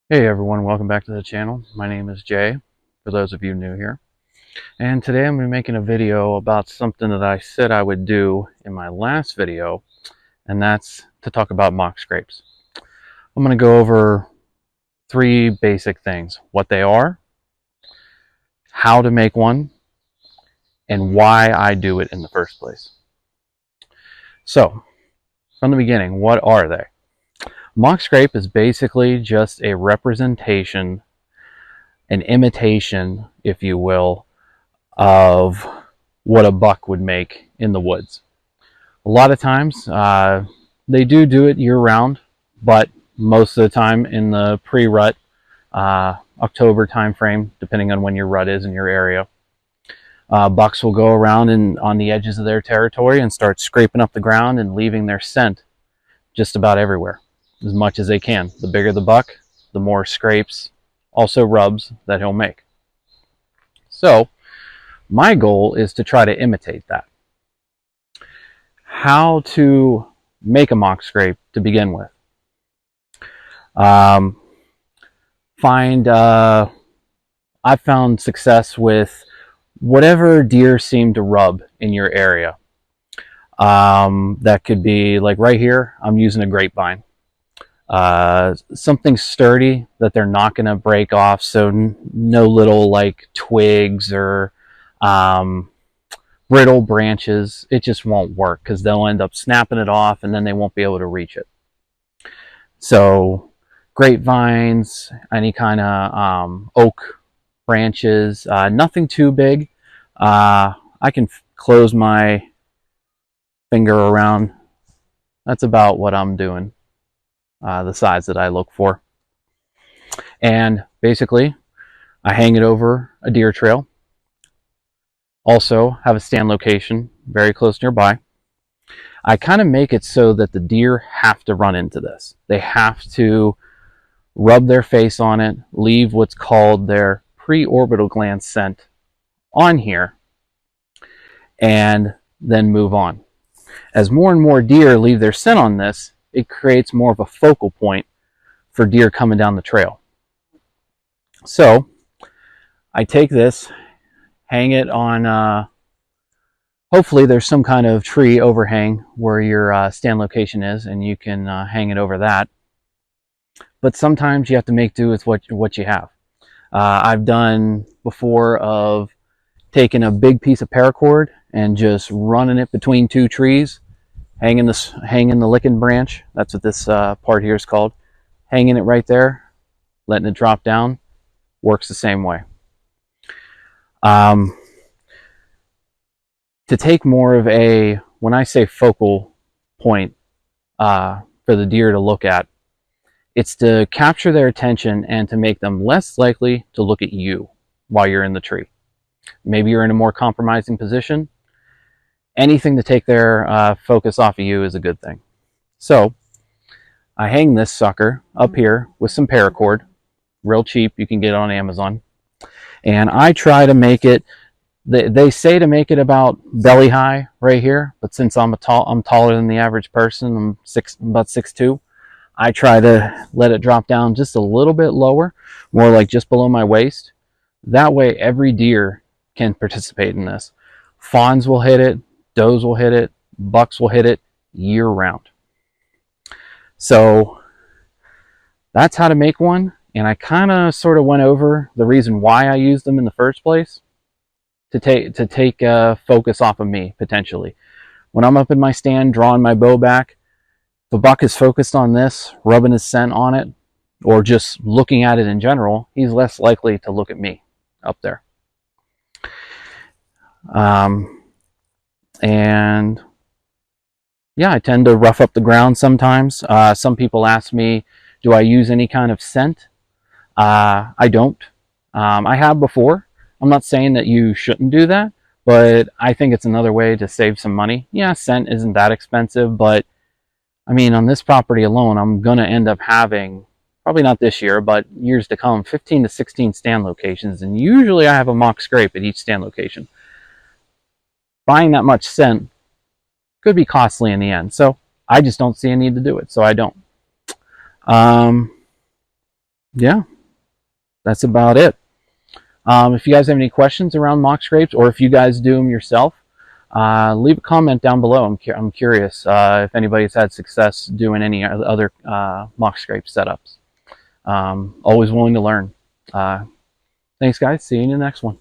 Hey everyone, welcome back to the channel. My name is Jay, for those of you new here. And today I'm going to be making a video about something that I said I would do in my last video, and that's to talk about mock scrapes. I'm going to go over three basic things: what they are, how to make one, and why I do it in the first place. So, from the beginning, what are they? Mock scrape is basically just a representation, an imitation, if you will, of what a buck would make in the woods. A lot of times they do it year round, but most of the time in the pre-rut October time frame, depending on when your rut is in your area, bucks will go around and on the edges of their territory and start scraping up the ground and leaving their scent just about everywhere, as much as they can. The bigger the buck, the more scrapes, also rubs, that he'll make. So my goal is to try to imitate that. How to make a mock scrape to begin with. I've found success with whatever deer seem to rub in your area. That could be like right here, I'm using a grapevine. Something sturdy that they're not going to break off, so no little like twigs or brittle branches. It just won't work because they'll end up snapping it off and then they won't be able to reach it. So grapevines, any kind of oak branches, nothing too big. I can close my finger around. That's about what I'm doing, the size that I look for. And basically, I hang it over a deer trail. Also have a stand location very close nearby. I kind of make it so that the deer have to run into this. They have to rub their face on it, leave what's called their pre-orbital gland scent on here, and then move on. As more and more deer leave their scent on this, it creates more of a focal point for deer coming down the trail. So I take this, hang it on, hopefully there's some kind of tree overhang where your stand location is, and you can hang it over that. But sometimes you have to make do with what you have. I've done before of taking a big piece of paracord and just running it between two trees, hanging the licking branch. That's what this part here is called. Hanging it right there, letting it drop down, works the same way. To take more of a, when I say focal point for the deer to look at, it's to capture their attention and to make them less likely to look at you while you're in the tree. Maybe you're in a more compromising position. Anything to take their focus off of you is a good thing. So I hang this sucker up here with some paracord, real cheap, you can get it on Amazon. And I try to make it, they say to make it about belly high right here, but since I'm taller than the average person, I'm about 6'2", I try to let it drop down just a little bit lower, more like just below my waist. That way every deer can participate in this. Fawns will hit it, does will hit it, bucks will hit it year round. So that's how to make one. And I kind of sort of went over the reason why I used them in the first place, to take focus off of me, potentially. When I'm up in my stand drawing my bow back, if a buck is focused on this, rubbing his scent on it, or just looking at it in general, he's less likely to look at me up there. And yeah, I tend to rough up the ground sometimes. Some people ask me, do I use any kind of scent? I don't. I have before. I'm not saying that you shouldn't do that, but I think it's another way to save some money. Yeah, scent isn't that expensive, but I mean, on this property alone, I'm going to end up having, probably not this year, but years to come, 15 to 16 stand locations, and usually I have a mock scrape at each stand location. Buying that much scent could be costly in the end, so I just don't see a need to do it, so I don't. yeah, that's about it. If you guys have any questions around mock scrapes, or if you guys do them yourself, leave a comment down below. I'm curious if anybody's had success doing any other mock scrape setups. Always willing to learn. Thanks, guys. See you in the next one.